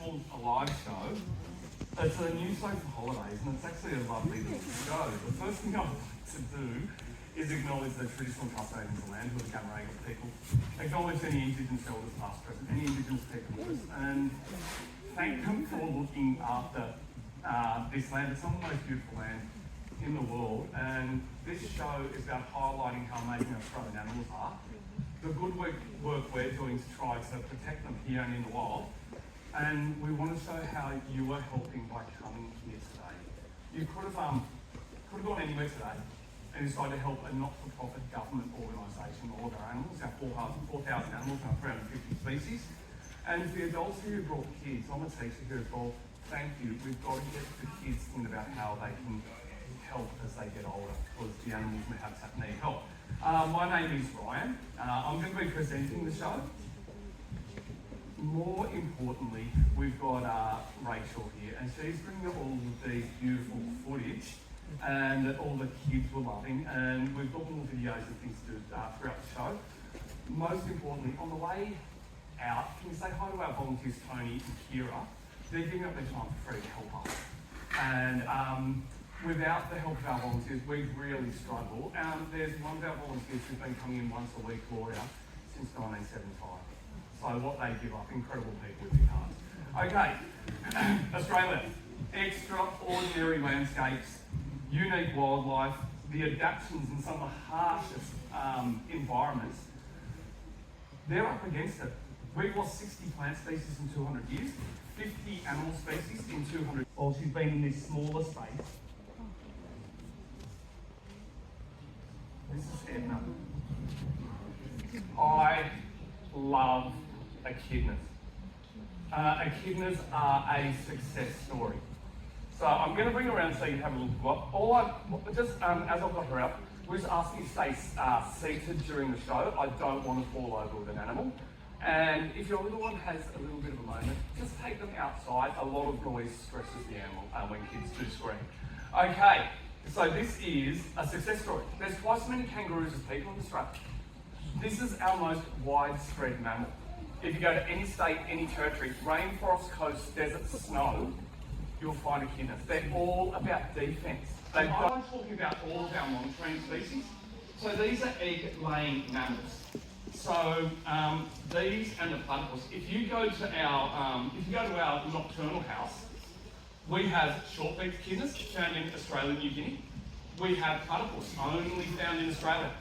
called a live show. It's a new show for holidays, and it's actually a lovely little show. The first thing I would like to do is acknowledge the traditional custodians of the land, who are the Gumaragal people. Acknowledge any Indigenous elders past, present, any Indigenous people with us, and thank them for looking after this land. It's some of the most beautiful land in the world, and this show is about highlighting how amazing Australian animals are, the good work we're doing to try to protect them here and in the wild, and we want to show how you are helping by coming here today. You could have gone anywhere today and decided to help a not-for-profit government organisation, all of our animals, our 4,000 animals, our 350 species. And for the adults who brought kids, I'm a teacher here as well, thank you. We've got to get the kids thinking about how they can help as they get older, because the animals in the habitat need help. My name is Ryan. I'm going to be presenting the show. More importantly, we've got Rachel here, and she's bringing all of these beautiful footage and that all the kids were loving, and we've got more videos and things to do throughout the show. Most importantly, on the way out, can you say hi to our volunteers, Tony and Kira? They're giving up their time for free to help us. And without the help of our volunteers, we really struggle. There's one of our volunteers who's been coming in once a week, Gloria, since 1975. So what they give up, incredible people with big hearts. Okay, Australia, extraordinary landscapes, unique wildlife, the adaptations in some of the harshest environments. They're up against it. We've lost 60 plant species in 200 years, 50 animal species in 200. Well, she's been in this smaller space. This is Edna. I love echidnas. Echidnas are a success story. So I'm going to bring her around so you can have a look. As I've got her out, we're just asking you to stay seated during the show. I don't want to fall over with an animal. And if your little one has a little bit of a moment, just take them outside. A lot of noise stresses the animal when kids do scream. Okay, so this is a success story. There's twice as many kangaroos as people in Australia. This is our most widespread mammal. If you go to any state, any territory, rainforest, coast, desert, snow, you'll find echidnas. They're all about defence. I'm talking about all of our monitoring species. So these are egg-laying mammals. So these and the platypus. If you go to our nocturnal house, we have short-beaked echidnas found in Australia and New Guinea. We have platypus, only found in Australia.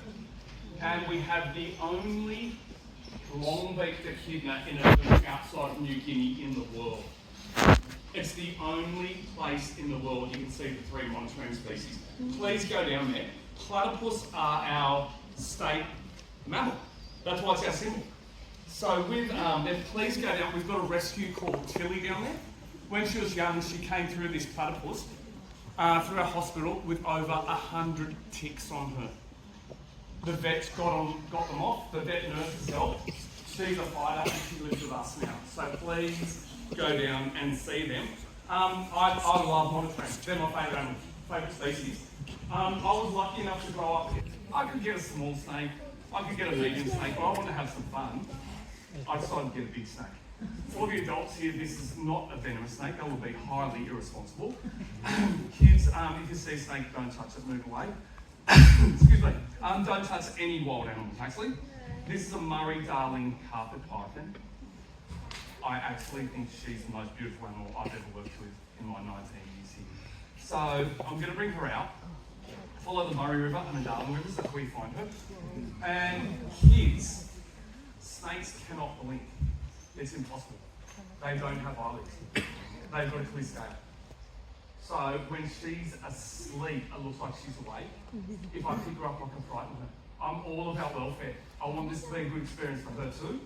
And we have the only long-beaked echidna in a zoo outside of New Guinea in the world. It's the only place in the world you can see the three monitoring species. Please go down there. Platypus are our state mammal. That's why it's our symbol. So please go down. We've got a rescue called Tilly down there. When she was young, she came through this platypus through our hospital with over 100 ticks on her. The vets got them off. The vet nurse herself, she's a fighter and she lives with us now. So please go down and see them. I love monitoring. They're my favourite animals, favourite species. I was lucky enough to grow up here. I could get a small snake, I could get a medium snake, but I want to have some fun. I decided to get a big snake. For the adults here, this is not a venomous snake. That would be highly irresponsible. Kids, if you see a snake, don't touch it, move away. Excuse me. Don't touch any wild animals, actually. This is a Murray-Darling carpet python. I actually think she's the most beautiful animal I've ever worked with in my 19 years here. So I'm going to bring her out, follow the Murray River and the Darling River, that's where you find her. And kids, snakes cannot blink. It's impossible. They don't have eyelids. They've got a clear scale. So when she's asleep, it looks like she's awake. If I pick her up, I can frighten her. I'm all about welfare. I want this to be a good experience for her too.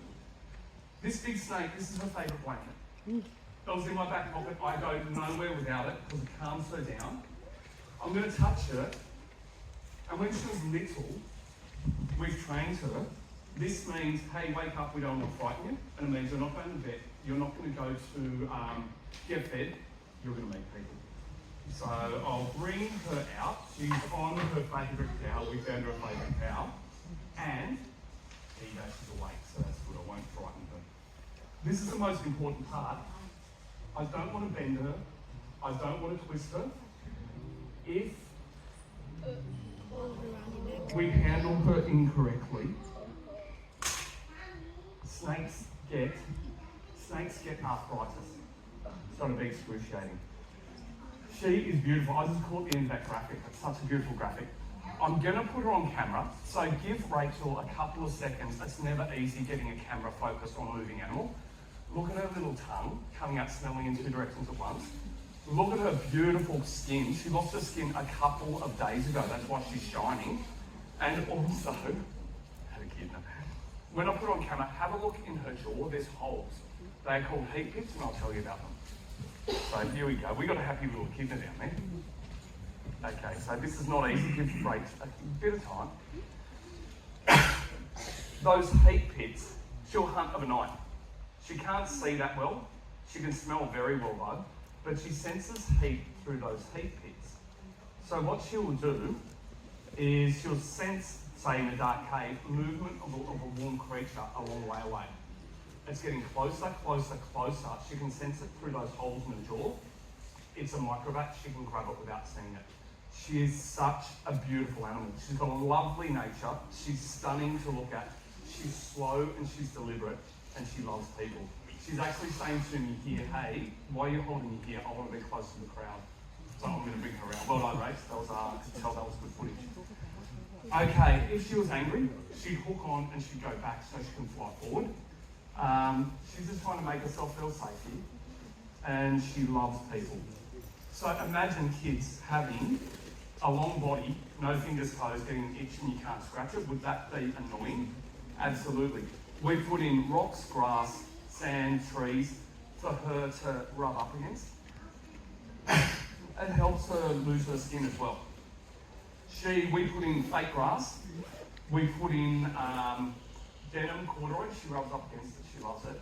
This big snake, this is her favourite blanket. It was in my back pocket. I go nowhere without it because it calms her down. I'm going to touch her. And when she was little, we've trained her. This means, hey, wake up, we don't want to frighten you. And it means you're not going to bed. You're not going to go to get fed. You're going to meet people. So I'll bring her out. She's on her favourite cow. We found her a favourite cow. And there you go, she's awake, so that's good. I won't frighten her. This is the most important part. I don't want to bend her. I don't want to twist her. If we handle her incorrectly, snakes get arthritis. It's going to be excruciating. She is beautiful. I just caught the end of that graphic. It's such a beautiful graphic. I'm going to put her on camera, so give Rachel a couple of seconds. It's never easy getting a camera focused on a moving animal. Look at her little tongue coming out smelling in two directions at once. Look at her beautiful skin. She lost her skin a couple of days ago. That's why she's shining. And also, when I put her on camera, have a look in her jaw. There's holes. They're called heat pits, and I'll tell you about them. So here we go. We got a happy little echidna down there. Okay, so this is not easy. Give Rach a bit of time. Those heat pits, she'll hunt of a night. She can't see that well. She can smell very well though, but she senses heat through those heat pits. So what she'll do is she'll sense, say in a dark cave, movement of a warm creature a long way away. It's getting closer, closer, closer. She can sense it through those holes in the jaw. It's a microbat. She can grab it without seeing it. She is such a beautiful animal. She's got a lovely nature. She's stunning to look at. She's slow and she's deliberate, and she loves people. She's actually saying to me here, hey, why are you holding me here? I want to be close to the crowd. So I'm going to bring her around. Well done, Rach. That was, I could tell that was good footage. Okay, if she was angry, she'd hook on and she'd go back so she can fly forward. She's just trying to make herself feel safe here, and she loves people. So imagine kids having a long body, no fingers toes, getting an itch and you can't scratch it. Would that be annoying? Absolutely. We put in rocks, grass, sand, trees for her to rub up against. It helps her lose her skin as well. We put in fake grass. We put in denim corduroy. She rubs up against it. She loves it.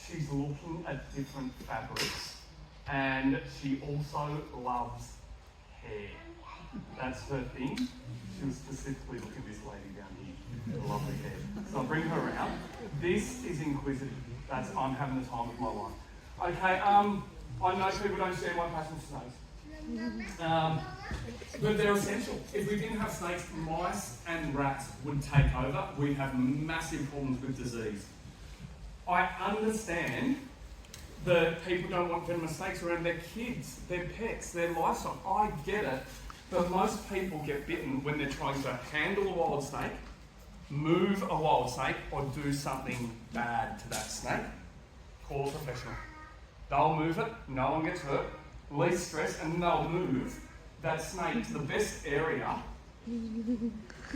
She's looking at different fabrics, and she also loves hair. That's her thing. She was specifically looking at this lady down here. Lovely hair. So I'll bring her around. This is inquisitive. I'm having the time of my life. Okay, I know people don't share my passion for snakes. But they're essential. If we didn't have snakes, mice and rats would take over. We'd have massive problems with disease. I understand that people don't want venomous snakes around their kids, their pets, their livestock. I get it. But most people get bitten when they're trying to handle a wild snake, move a wild snake, or do something bad to that snake. Call a professional. They'll move it, no one gets hurt, least stress, and they'll move that snake to the best area. The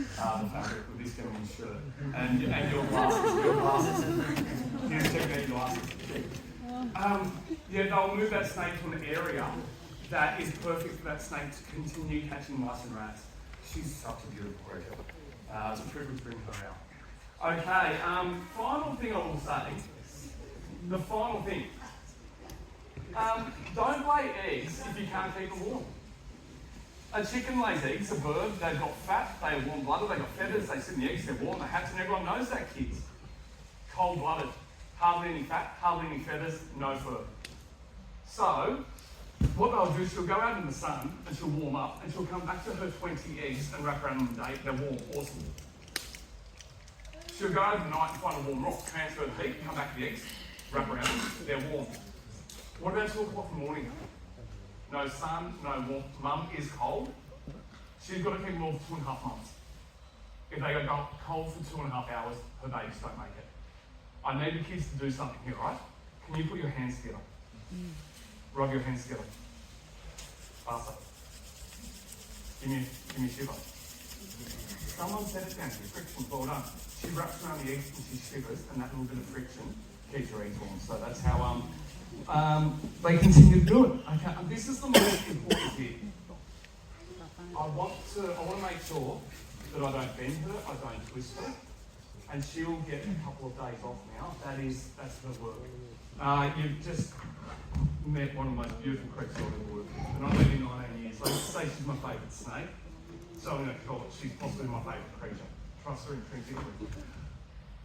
fabric with this gentleman's shirt. And your glasses. Here's checking out your glasses. They'll move that snake to an area that is perfect for that snake to continue catching mice and rats. She's such a beautiful creature. It's a privilege to bring her out. Okay, final thing I will say. The final thing. Don't lay eggs if you can't keep them warm. A chicken lays eggs, a bird, they've got fat, they're warm-blooded, they've got feathers, they sit in the eggs, they're warm, they hatch, and everyone knows that, kids. Cold-blooded, hardly any fat, hardly any feathers, no fur. So, what they'll do is she'll go out in the sun and she'll warm up and she'll come back to her 20 eggs and wrap around them the day. They're warm, awesome. She'll go overnight and find a warm rock, transfer the heat, come back to the eggs, wrap around them, they're warm. What about 2 o'clock in the morning? No sun, no warmth. Mum is cold. She's got to keep them all for 2.5 months. If they go cold for 2.5 hours, her babies don't make it. I need the kids to do something here, right? Can you put your hands together? Rub your hands together. Faster. Give me a shiver. Someone set it down here. Friction, well done. She wraps around the eggs and she shivers, and that little bit of friction keeps her eggs warm. So that's how they continue to do it. Okay, and this is the most important bit. I want to make sure that I don't bend her, I don't twist her, and she'll get a couple of days off now. That's her work. You've just met one of the most beautiful creatures I've ever worked with, and I've been in 19 years. Let's say she's my favourite snake, so I'm going to call it she's possibly my favourite creature. Trust her intrinsically.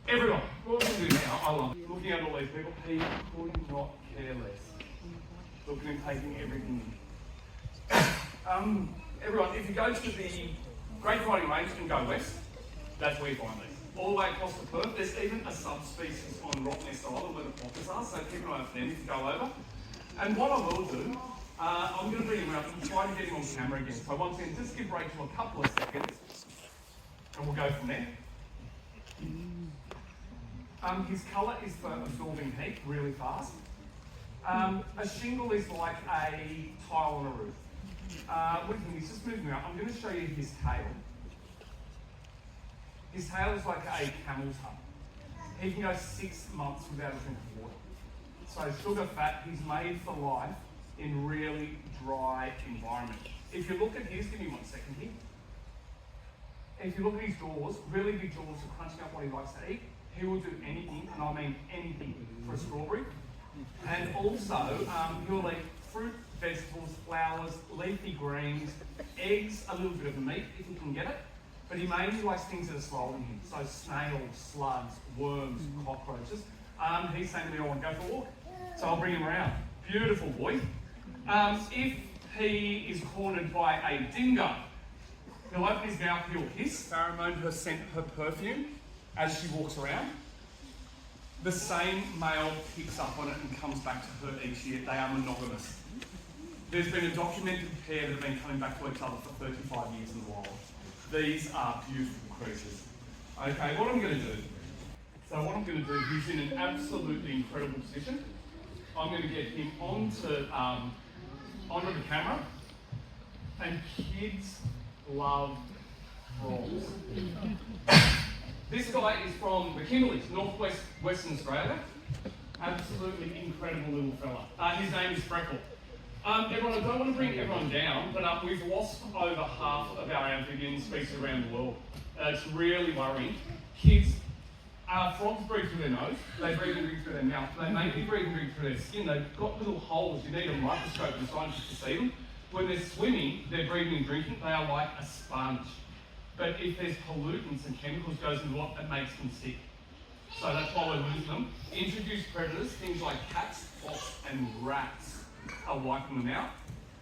Everyone, what we can do now, I love it. Looking at all these people, he could not care less. looking and taking everything in. Everyone, if you go to the Great Dividing Range and go west, that's where you find these. All the way across the Perth, there's even a subspecies on Rottnest Island where the pockets are, so keep an eye out for them if you go over. And what I will do, I'm going to bring him around and try to get him on camera again. So once again, just give Rachel a couple of seconds, and we'll go from there. His colour is for absorbing heat really fast. A shingle is like a tile on a roof. With him, he's just moving around. I'm going to show you his tail. His tail is like a camel's hump. He can go 6 months without a drink of water. So sugar fat, he's made for life in really dry environment. If you look at his, give me 1 second here. If you look at his jaws, really big jaws are crunching up what he likes to eat. He will do anything, and I mean anything, for a strawberry. And also, he'll eat fruit, vegetables, flowers, leafy greens, eggs, a little bit of meat if you can get it. But he mainly likes things that are slower than him. So snails, slugs, worms, cockroaches. He's saying to me, I want to go for a walk. So I'll bring him around. Beautiful boy. If he is cornered by a dingo, he'll open his mouth, he'll hiss, pheromone her scent, her perfume as she walks around. The same male picks up on it and comes back to her each year. They are monogamous. There's been a documented pair that have been coming back to each other for 35 years in the wild. These are beautiful creatures. Okay, what I'm going to do, he's in an absolutely incredible position. I'm going to get him onto the camera. And kids love frogs. This guy is from the Kimberleys, northwest Western Australia. Absolutely incredible little fella. His name is Freckle. Everyone, I don't want to bring everyone down, but we've lost over half of our amphibian species around the world. It's really worrying. Kids, frogs breathe through their nose, they breathe and drink through their mouth, they mainly breathe and drink through their skin. They've got little holes, you need a microscope and scientists to see them. When they're swimming, they're breathing and drinking, they are like a sponge. But if there's pollutants and chemicals goes into what, it makes them sick. So that's why we're losing them. Introduced predators, things like cats, fox and rats are wiping them out.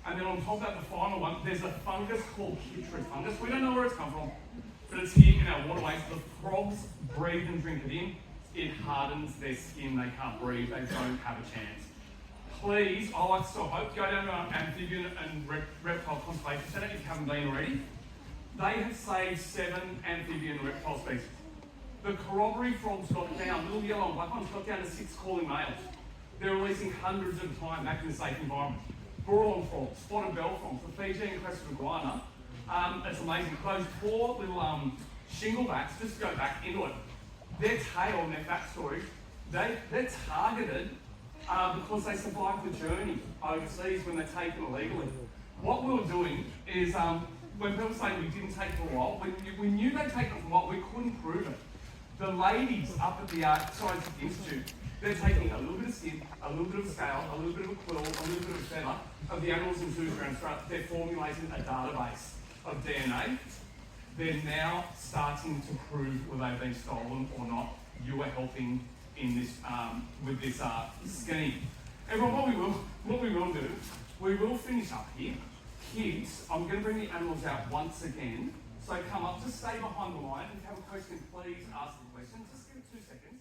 And then on top of that, the final one, there's a fungus called chytrid fungus. We don't know where it's come from, but it's here in our waterways. The frogs breathe and drink it in. It hardens their skin, they can't breathe, they don't have a chance. Please, I like to hope, go down to our amphibian and reptile conservation centre if you haven't been already. They have saved 7 amphibian reptile species. The corroboree frogs got down, little yellow and black ones got down to 6 calling males. They're releasing hundreds at a time back in a safe environment. Boron frogs, spotted bell frogs, the Fijian crested iguana. It's amazing. Those poor little shinglebacks, just to go back into it, their tail and their fat storage, they're targeted because they survived the journey overseas when they're taken illegally. What we were doing is, when people say we didn't take it for a while, we knew they'd taken it for a while, we couldn't prove it. The ladies up at the Scientific Institute, they're taking a little bit of skin, a little bit of scale, a little bit of a quill, a little bit of feather of the animals in zoos around Australia. They're formulating a database of DNA. They're now starting to prove whether they've been stolen or not. You are helping in this with this scheme. Everyone, what we will do, we will finish up here. Kids, I'm going to bring the animals out once again. So come up, just stay behind the line. If you have a question, please ask the question. Just give it 2 seconds.